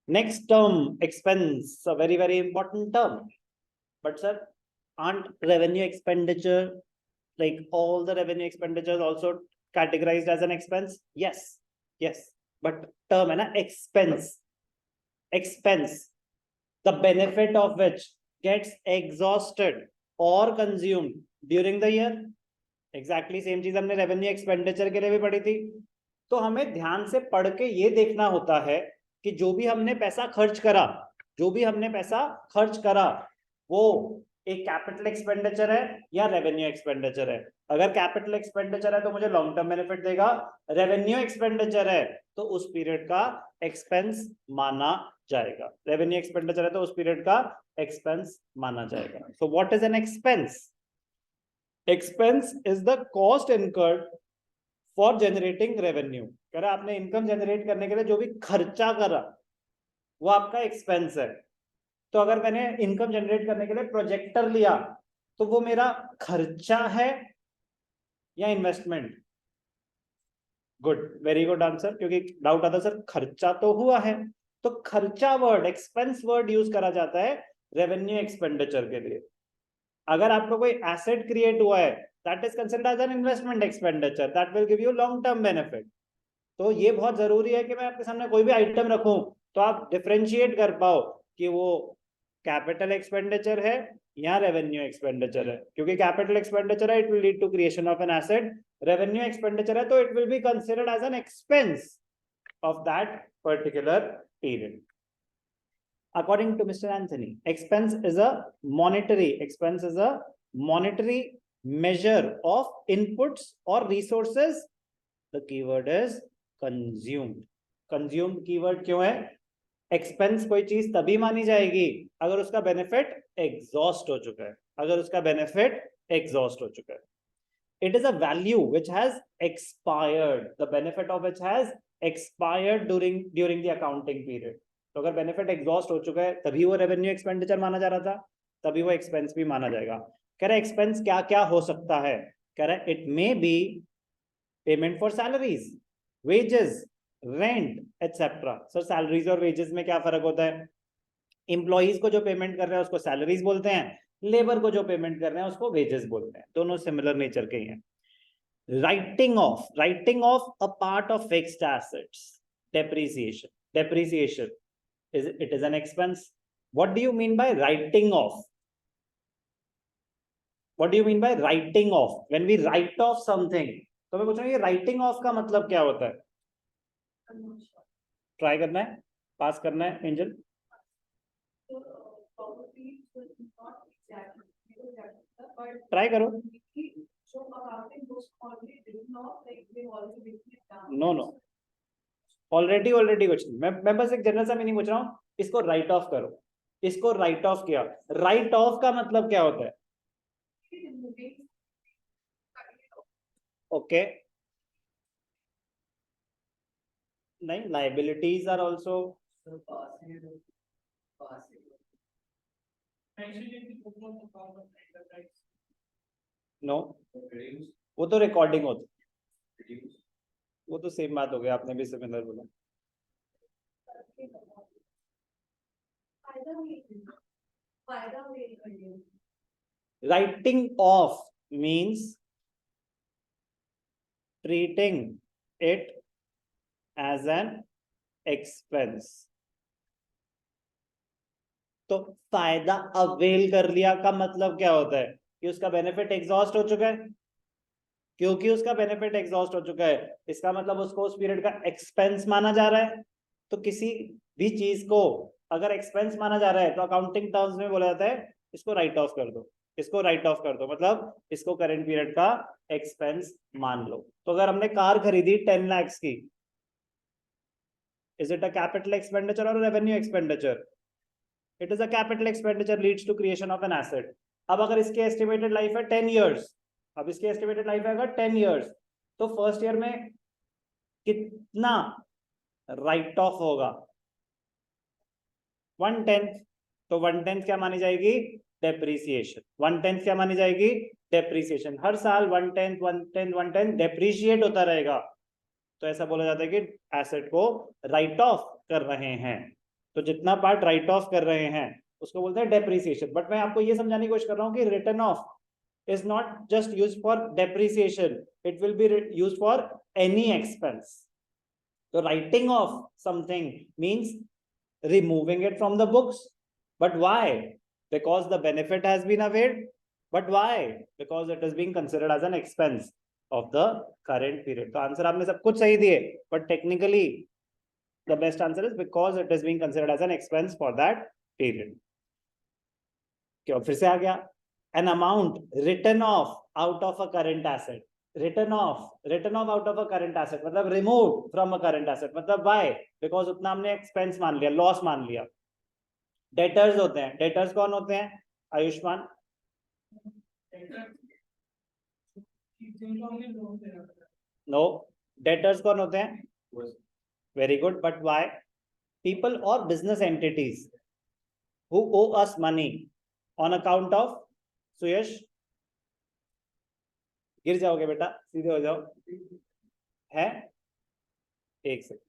Next term, expense, a very, very important term. But sir, aren't revenue expenditure, like all the revenue expenditures also categorized as an expense? Yes, yes. But term है ना expense, expense, the benefit of which gets exhausted or consumed during the year. Exactly same चीज हमने revenue expenditure के लिए भी पढ़ी थी. तो हमें ध्यान से पढ़ के ये देखना होता है कि जो भी हमने पैसा खर्च करा, जो भी हमने पैसा खर्च करा, वो एक कैपिटल एक्सपेंडिचर है या रेवेन्यू एक्सपेंडिचर है. अगर कैपिटल एक्सपेंडिचर है तो मुझे लॉन्ग टर्म बेनिफिट देगा. रेवेन्यू एक्सपेंडिचर है तो उस पीरियड का एक्सपेंस माना जाएगा. रेवेन्यू एक्सपेंडिचर है तो उस पीरियड का एक्सपेंस माना जाएगा. So what is an expense? Expense is the cost incurred for generating revenue. कह रहा आपने इनकम जनरेट करने के लिए जो भी खर्चा करा वो आपका एक्सपेंस है. तो अगर मैंने इनकम जनरेट करने के लिए प्रोजेक्टर लिया तो वो मेरा खर्चा है या investment? Good, very good answer. क्योंकि डाउट आता सर खर्चा तो हुआ है, तो खर्चा वर्ड, एक्सपेंस वर्ड यूज करा जाता है रेवेन्यू एक्सपेंडिचर के लिए. अगर आपको कोई एसेट क्रिएट हुआ है, that is considered as an investment expenditure, that will give you long term benefit. तो ये बहुत जरूरी है कि मैं आपके सामने कोई भी आइटम रखूं तो आप डिफरेंशिएट कर पाओ कि वो कैपिटल एक्सपेंडिचर है या रेवेन्यू एक्सपेंडिचर है. क्योंकि कैपिटल एक्सपेंडिचर है, it will lead to creation of an asset. Revenue expenditure है तो it will be considered as an expense of that particular period. According to Mr. Anthony, expense is a monetary measure of inputs or resources. The keyword is consumed. Consumed keyword क्यों है? Expense कोई चीज तभी मानी जाएगी अगर उसका benefit exhaust हो चुका है. अगर उसका बेनिफिट एग्जॉस्ट हो चुका है. It is a value which has expired. The benefit of which has expired during the accounting period. तो अगर बेनिफिट एग्जॉस्ट हो चुका है तभी वो रेवेन्यू एक्सपेंडिचर माना जा रहा था, तभी वो एक्सपेंस भी माना जाएगा. कह रहा है एक्सपेंस क्या क्या हो सकता है? कह रहा है it may be payment for salaries, wages, rent etcetera. Sir salaries और वेजेस में क्या फर्क होता है? एम्प्लॉइज को जो पेमेंट कर रहे हैं उसको सैलरीज बोलते हैं, लेबर को जो पेमेंट कर रहे हैं उसको वेजेस बोलते हैं. दोनों सिमिलर नेचर के ही हैं. writing off a part of fixed assets, depreciation is an expense. What do you mean by writing off? What do you mean by writing off? When we write off something, तो मैं पूछ रहा हूँ ये writing off का मतलब क्या होता है? ट्राई करना है, पास करना है एंजल. ट्राई करो. नो ऑलरेडी कुछ नहीं. मैं बस एक जनरल सा मीनिंग पूछ रहा हूँ. इसको राइट ऑफ करो, इसको राइट ऑफ किया. राइट ऑफ का मतलब क्या होता है? ओके नहीं, लाइबिलिटीज आर ऑल्सो. नो, वो तो रिकॉर्डिंग होती, वो तो सेम बात हो गई. आपने भी सिमिलर बोला. Writing of means treating it as an expense. तो फायदा अवेल कर लिया का मतलब क्या होता है? कि उसका बेनिफिट एग्जॉस्ट हो चुका है. क्योंकि उसका बेनिफिट एग्जॉस्ट हो चुका है इसका मतलब उसको उस पीरियड का एक्सपेंस माना जा रहा है. तो किसी भी चीज को अगर एक्सपेंस माना जा रहा है तो अकाउंटिंग टर्म्स में बोला जाता है इसको राइट ऑफ कर दो, इसको राइट ऑफ कर दो, मतलब इसको करंट पीरियड का एक्सपेंस मान लो. तो अगर हमने कार खरीदी 10 लाख की, is it a capital expenditure और revenue expenditure? It is a capital expenditure, leads to creation of an asset. अब अगर इसकी एस्टिमेटेड लाइफ है 10 इयर्स, अब इसकी एस्टिमेटेड लाइफ है अगर 10 इयर्स, तो फर्स्ट ईयर में कितना राइट ऑफ होगा? 1/10. तो 1/10 क्या मानी जाएगी? डेप्रीसिएशन. 1/10 क्या मानी जाएगी? डेप्रीसिएशन. हर साल 1/10 डेप्रीशिएट होता रहेगा. तो ऐसा बोला जाता है कि एसेट को राइट ऑफ कर रहे हैं. तो जितना पार्ट राइट ऑफ कर रहे हैं उसको बोलते हैं डेप्रिसिएशन। बट मैं आपको ये समझाने की कोशिश कर रहा हूँ कि return of is not just used for depreciation, it will be used for any expense. So writing off something means removing it from the books. But why? Because the benefit has been availed. But why? Because it is being considered as an expense of the current period. तो answer आपने सब कुछ सही दिए, but technically the best answer is because it is being considered as an expense for that period. क्यों फिर से आ गया? An amount written off out of a current asset. Written off out of a current asset मतलब removed from a current asset मतलब why? Because उतना हमने expense मान लिया, loss मान लिया. Debtors होते हैं. Debtors कौन होते हैं? आयुष्मान? No. Debtors कौन होते हैं? Very good. But why? People or business entities who owe us money on account of सुयश गिर जाओगे बेटा, सीधे हो जाओ। है एक सेकंड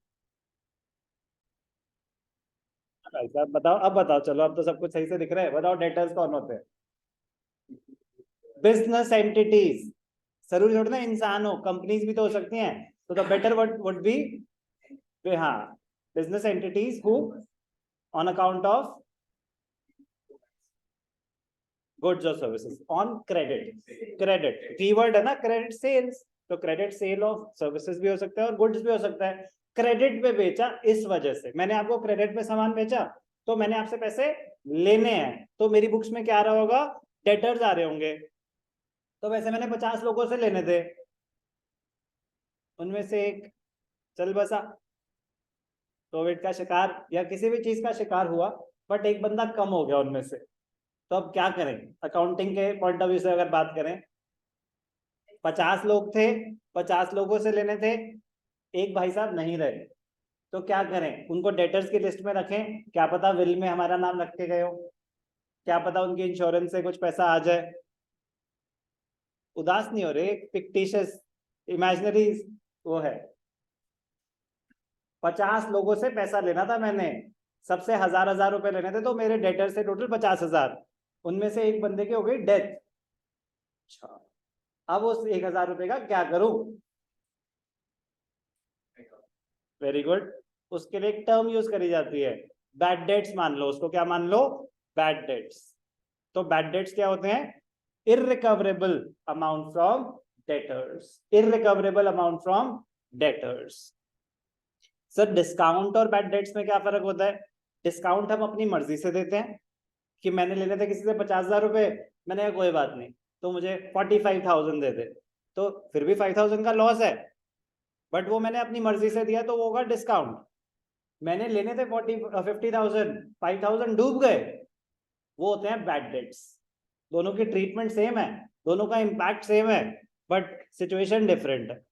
भाई साहब बताओ, अब बताओ, चलो अब तो सब कुछ सही से दिख रहा है, बताओ डेटर्स कौन होते हैं? Business entities. जरूरी थोड़ी ना इंसान हो, कंपनीज भी तो हो सकती हैं, तो the better word would be हाँ business entities who on account of goods और services on credit. Credit keyword है ना, क्रेडिट सेल्स, तो क्रेडिट सेल ऑफ सर्विसेज भी हो सकता है और गुड्स भी हो सकता है। क्रेडिट पे बेचा इस वजह से, मैंने आपको क्रेडिट पे सामान बेचा तो मैंने आपसे पैसे लेने हैं, तो मेरी बुक्स में क्या आ रहा होगा? डेटर्स आ रहे होंगे। तो वैसे मैंने 50 लोगों से लेने थे, उनमें से एक चल बसा, कोविड का शिकार या किसी भी चीज का शिकार हुआ, बट एक बंदा कम हो गया उनमें से, तो अब क्या करें? अकाउंटिंग के पॉइंट ऑफ व्यू से अगर बात करें, 50 लोग थे, 50 लोगों से लेने थे, एक भाई साहब नहीं रहे, तो क्या करें? उनको डेटर्स की लिस्ट में रखें, क्या पता विल में हमारा नाम रख के गए हो, क्या पता उनकी इंश्योरेंस से कुछ पैसा आ जाए। उदास नहीं हो रहे, फिक्टिशियस इमेजिनरी वो है। 50 लोगों से पैसा लेना था मैंने, सबसे 1000 रुपए लेने थे, तो मेरे डेटर से टोटल 50,000, उनमें से एक बंदे की हो गई डेथ। अच्छा, अब उस 1000 रुपए का क्या करूं? वेरी गुड, उसके लिए एक टर्म यूज करी जाती है, बैड डेट्स मान लो उसको। क्या मान लो? Bad debts. तो बैड डेट्स क्या होते हैं? Irrecoverable amount from debtors. Irrecoverable amount from debtors. Sir discount और बैड डेट्स में क्या फर्क होता है? डिस्काउंट हम अपनी मर्जी से देते हैं कि मैंने लेने थे किसी से 50,000 रुपए, मैंने कहा कोई बात नहीं, तो मुझे 45,000 दे दे, तो फिर भी 5,000 का लॉस है, बट वो मैंने अपनी मर्जी से दिया तो वो होगा डिस्काउंट। मैंने लेने थे 50,000, 5,000 डूब गए, वो होते हैं बैड डेट्स। दोनों की ट्रीटमेंट सेम है, दोनों का इंपैक्ट सेम है, बट सिचुएशन डिफरेंट है।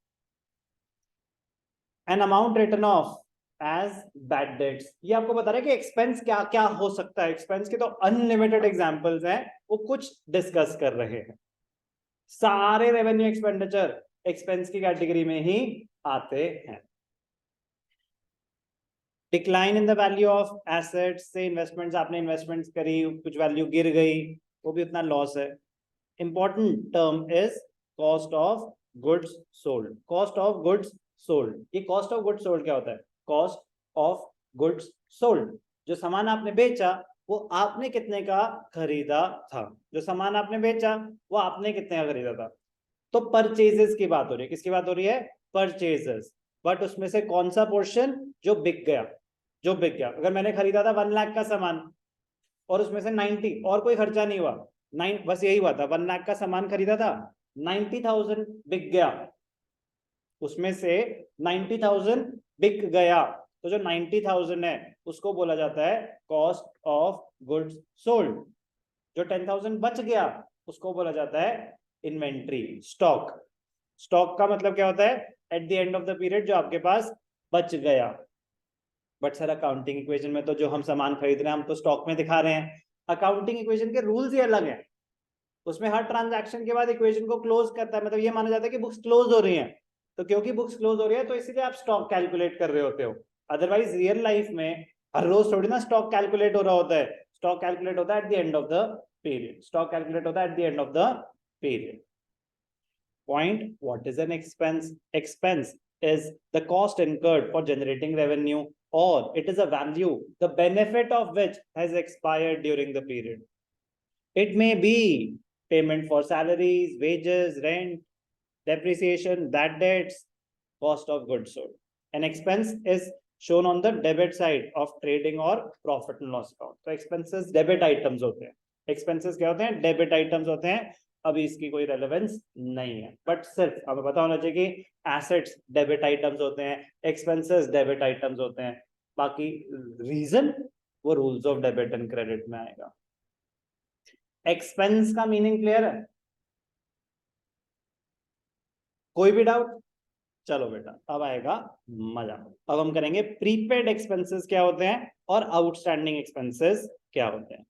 An amount written off as bad debts, ये आपको बता रहा है कि एक्सपेंस क्या क्या हो सकता है। एक्सपेंस के तो अनलिमिटेड एग्जांपल्स हैं, वो कुछ डिस्कस कर रहे हैं। सारे रेवेन्यू एक्सपेंडिचर एक्सपेंस की कैटेगरी में ही आते हैं। Decline in the value of assets, से इन्वेस्टमेंट्स, आपने इन्वेस्टमेंट्स करी, कुछ वैल्यू गिर गई, वो भी उतना लॉस है। Important term is cost of goods sold. Cost of goods sold, ये कॉस्ट ऑफ गुड्स सोल्ड क्या होता है? कॉस्ट ऑफ गुड्स सोल्ड, जो सामान आपने बेचा वो आपने कितने का खरीदा था, जो सामान आपने बेचा वो आपने कितने का खरीदा था। तो परचेजेस की बात हो रही है, किसकी बात हो रही है? परचेजेस। बट उसमें से कौन सा पोर्शन जो बिक गया? जो बिक गया, अगर मैंने खरीदा था 1 लाख का सामान और उसमें से 90 और कोई खर्चा नहीं हुआ, 9 बस यही हुआ था, 1 लाख का सामान खरीदा था, 90,000 बिक गया, उसमें से 90,000 बिक गया, तो जो 90,000 है उसको बोला जाता है कॉस्ट ऑफ गुड्स सोल्ड। जो 10,000 बच गया उसको बोला जाता है इन्वेंट्री, स्टॉक। स्टॉक का मतलब क्या होता है? At the end of the period जो आपके पास बच गया। बट सर अकाउंटिंग इक्वेशन में तो जो हम सामान खरीद रहे हैं हम तो स्टॉक में दिखा रहे हैं। अकाउंटिंग इक्वेशन के रूल्स ही अलग हैं, उसमें हर ट्रांजैक्शन के बाद इक्वेशन को क्लोज करता है, मतलब ये माना जाता है कि बुक्स क्लोज हो रही हैं, तो क्योंकि बुक्स क्लोज हो रही है तो इसीलिए आप स्टॉक कैलकुलेट कर रहे होते हो। अदरवाइज रियल लाइफ में हर रोज थोड़ी ना स्टॉक कैलकुलेट हो रहा होता है, स्टॉक कैलकुलेट होता है at the end of the period, stock calculate होता है at the end of the period. Point, what is an expense? Expense is the cost incurred for generating revenue, or it is a value the benefit of which has expired during the period. It may be payment for salaries, wages, rent, depreciation, bad debts, cost of goods sold. An expense is shown on the debit side of trading or profit and loss account. So expenses debit items होते हैं. Expenses क्या होते हैं? Debit items होते हैं. अभी इसकी कोई रेलेवेंस नहीं है, बट सिर्फ हमें पता होना चाहिए कि एसेट्स डेबिट आइटम्स होते हैं, एक्सपेंसेस डेबिट आइटम्स होते हैं. बाकी रीजन वो rules of debit and credit में आएगा. एक्सपेंस का मीनिंग क्लियर है? कोई भी डाउट? चलो बेटा अब आएगा मजा. अब हम करेंगे प्रीपेड एक्सपेंसेस क्या होते हैं और आउटस्टैंडिंग एक्सपेंसेस क्या होते हैं.